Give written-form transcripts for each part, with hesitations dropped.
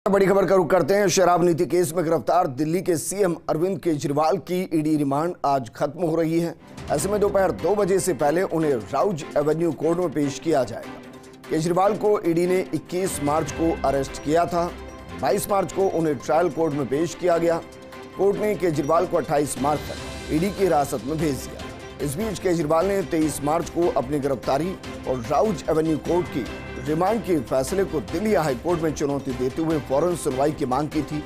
बड़ी खबर का रुख करते हैं। शराब नीति केस में गिरफ्तार दिल्ली के सीएम अरविंद केजरीवाल की ईडी रिमांड आज खत्म हो रही है। ऐसे में दोपहर 2 बजे से पहले उन्हें राउज एवेन्यू कोर्ट में पेश किया जाएगा। केजरीवाल को ईडी ने 21 मार्च को अरेस्ट किया था। 22 मार्च को उन्हें ट्रायल कोर्ट में पेश किया गया। कोर्ट ने केजरीवाल को 28 मार्च तक ईडी की हिरासत में भेज दिया। इस बीच केजरीवाल ने 23 मार्च को अपनी गिरफ्तारी और राउज एवेन्यू कोर्ट की रिमांड के फैसले को दिल्ली हाईकोर्ट में चुनौती देते हुए फौरन सुनवाई की मांग की थी।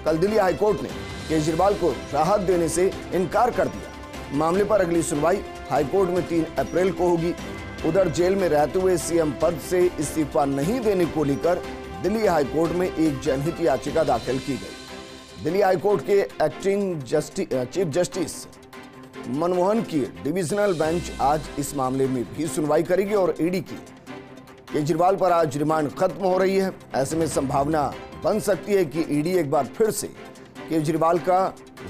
कल दिल्ली हाईकोर्ट ने केजरीवाल को राहत देने से इनकार कर दिया। मामले पर अगली सुनवाई हाईकोर्ट में 3 अप्रैल को होगी। उधर जेल में रहते हुए सीएम पद से इस्तीफा नहीं देने को लेकर दिल्ली हाईकोर्ट में एक जनहित याचिका दाखिल की गई। दिल्ली हाईकोर्ट के एक्टिंग चीफ जस्टिस मनमोहन की डिविजनल बेंच आज इस मामले में भी सुनवाई करेगी और ईडी की केजरीवाल पर आज रिमांड खत्म हो रही है। ऐसे में संभावना बन सकती है कि ईडी एक बार फिर से केजरीवाल का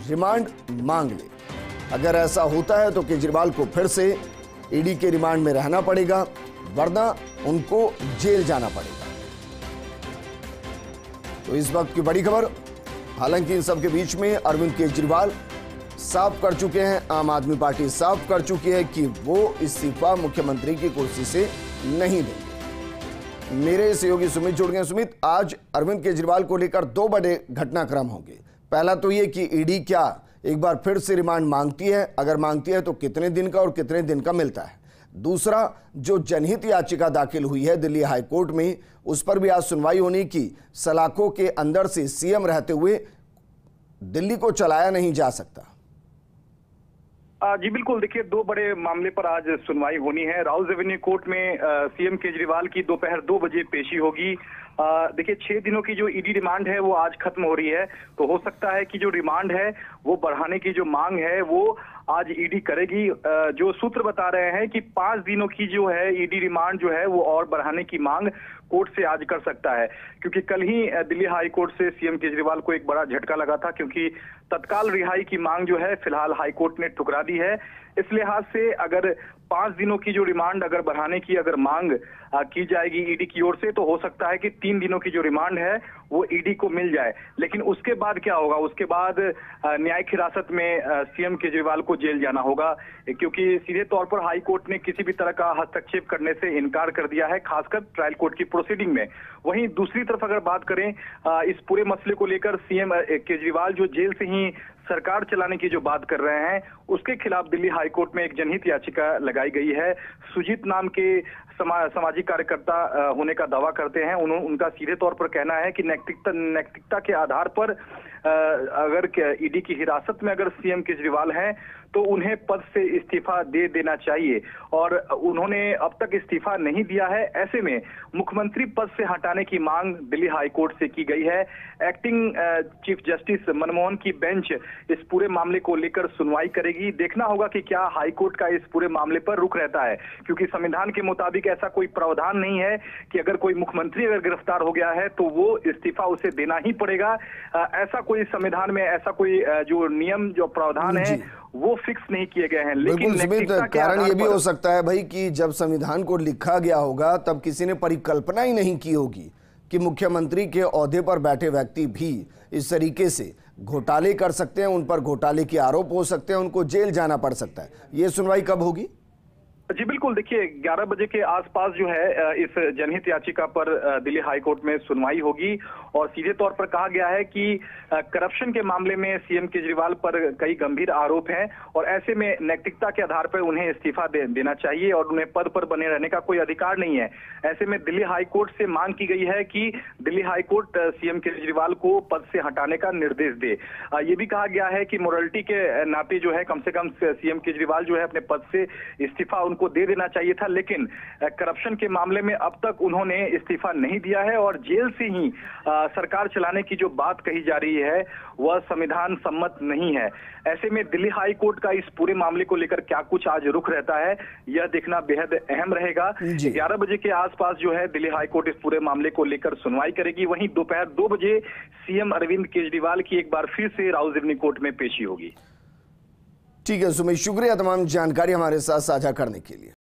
रिमांड मांग ले। अगर ऐसा होता है तो केजरीवाल को फिर से ईडी के रिमांड में रहना पड़ेगा, वरना उनको जेल जाना पड़ेगा। तो इस वक्त की बड़ी खबर, हालांकि इन सब के बीच में अरविंद केजरीवाल साफ कर चुके हैं, आम आदमी पार्टी साफ कर चुकी है कि वो इस्तीफा मुख्यमंत्री की कुर्सी से नहीं देंगे। मेरे सहयोगी सुमित जुड़ गए। सुमित, आज अरविंद केजरीवाल को लेकर 2 बड़े घटनाक्रम होंगे। पहला तो ये कि ईडी क्या एक बार फिर से रिमांड मांगती है, अगर मांगती है तो कितने दिन का और कितने दिन का मिलता है। दूसरा, जो जनहित याचिका दाखिल हुई है दिल्ली हाईकोर्ट में, उस पर भी आज सुनवाई होने की। सलाखों के अंदर से सीएम रहते हुए दिल्ली को चलाया नहीं जा सकता। जी बिल्कुल, देखिए 2 बड़े मामले पर आज सुनवाई होनी है। राउज एवेन्यू कोर्ट में सीएम केजरीवाल की दोपहर 2 बजे पेशी होगी। देखिए 6 दिनों की जो ईडी रिमांड है वो आज खत्म हो रही है, तो हो सकता है कि जो रिमांड है वो बढ़ाने की जो मांग है वो आज ईडी करेगी। जो सूत्र बता रहे हैं कि 5 दिनों की जो है ईडी रिमांड जो है वो और बढ़ाने की मांग कोर्ट से आज कर सकता है, क्योंकि कल ही दिल्ली हाई कोर्ट से सीएम केजरीवाल को एक बड़ा झटका लगा था, क्योंकि तत्काल रिहाई की मांग जो है फिलहाल हाई कोर्ट ने ठुकरा दी है। इस लिहाज से अगर 5 दिनों की जो रिमांड अगर बढ़ाने की अगर मांग की जाएगी ईडी की ओर से, तो हो सकता है कि 3 दिनों की जो रिमांड है वो ईडी को मिल जाए। लेकिन उसके बाद क्या होगा? उसके बाद न्यायिक हिरासत में सीएम केजरीवाल को जेल जाना होगा, क्योंकि सीधे तौर पर हाई कोर्ट ने किसी भी तरह का हस्तक्षेप करने से इनकार कर दिया है, खासकर ट्रायल कोर्ट की प्रोसीडिंग में। वहीं दूसरी तरफ अगर बात करें इस पूरे मसले को लेकर, सीएम केजरीवाल जो जेल से ही सरकार चलाने की जो बात कर रहे हैं, उसके खिलाफ दिल्ली हाईकोर्ट में एक जनहित याचिका लगाई गई है। सुजीत नाम के सामाजिक कार्यकर्ता होने का दावा करते हैं। उनका सीधे तौर पर कहना है कि नैतिकता के आधार पर अगर ईडी की हिरासत में अगर सीएम केजरीवाल हैं तो उन्हें पद से इस्तीफा दे देना चाहिए, और उन्होंने अब तक इस्तीफा नहीं दिया है। ऐसे में मुख्यमंत्री पद से हटाने की मांग दिल्ली हाईकोर्ट से की गई है। एक्टिंग चीफ जस्टिस मनमोहन की बेंच इस पूरे मामले को लेकर सुनवाई करेगी। देखना होगा कि क्या हाईकोर्ट का इस पूरे मामले पर रुख रहता है, क्योंकि संविधान के मुताबिक ऐसा कोई प्रावधान नहीं है कि अगर कोई मुख्यमंत्री अगर गिरफ्तार हो गया है तो वो इस्तीफा उसे देना ही पड़ेगा। ऐसा कोई संविधान में ऐसा कोई जो नियम जो प्रावधान है वो फिक्स नहीं किए गए हैं। लेकिन कारण ये भी हो सकता है भाई कि जब संविधान को लिखा गया होगा तब किसी ने परिकल्पना ही नहीं की होगी कि मुख्यमंत्री के ओहदे पर बैठे व्यक्ति भी इस तरीके से घोटाले कर सकते हैं, उन पर घोटाले के आरोप हो सकते हैं, उनको जेल जाना पड़ सकता है। ये सुनवाई कब होगी? जी बिल्कुल, देखिए 11 बजे के आसपास जो है इस जनहित याचिका पर दिल्ली हाईकोर्ट में सुनवाई होगी, और सीधे तौर पर कहा गया है कि करप्शन के मामले में सीएम केजरीवाल पर कई गंभीर आरोप हैं, और ऐसे में नैतिकता के आधार पर उन्हें इस्तीफा देना चाहिए और उन्हें पद पर बने रहने का कोई अधिकार नहीं है। ऐसे में दिल्ली हाईकोर्ट से मांग की गई है कि दिल्ली हाईकोर्ट सीएम केजरीवाल को पद से हटाने का निर्देश दे। ये भी कहा गया है कि मोरालिटी के नाते जो है कम से कम सीएम केजरीवाल जो है अपने पद से इस्तीफा को दे देना चाहिए था, लेकिन करप्शन के मामले में अब तक उन्होंने इस्तीफा नहीं दिया है, और जेल से ही सरकार चलाने की जो बात कही जा रही है वह संविधान सम्मत नहीं है। ऐसे में दिल्ली हाई कोर्ट का इस पूरे मामले को लेकर क्या कुछ आज रुख रहता है, यह देखना बेहद अहम रहेगा। 11 बजे के आसपास जो है दिल्ली हाई कोर्ट इस पूरे मामले को लेकर सुनवाई करेगी। वहीं दोपहर 2 बजे सीएम अरविंद केजरीवाल की एक बार फिर से राउज एवेन्यू कोर्ट में पेशी होगी। ठीक है सुमित, शुक्रिया तमाम जानकारी हमारे साथ साझा करने के लिए।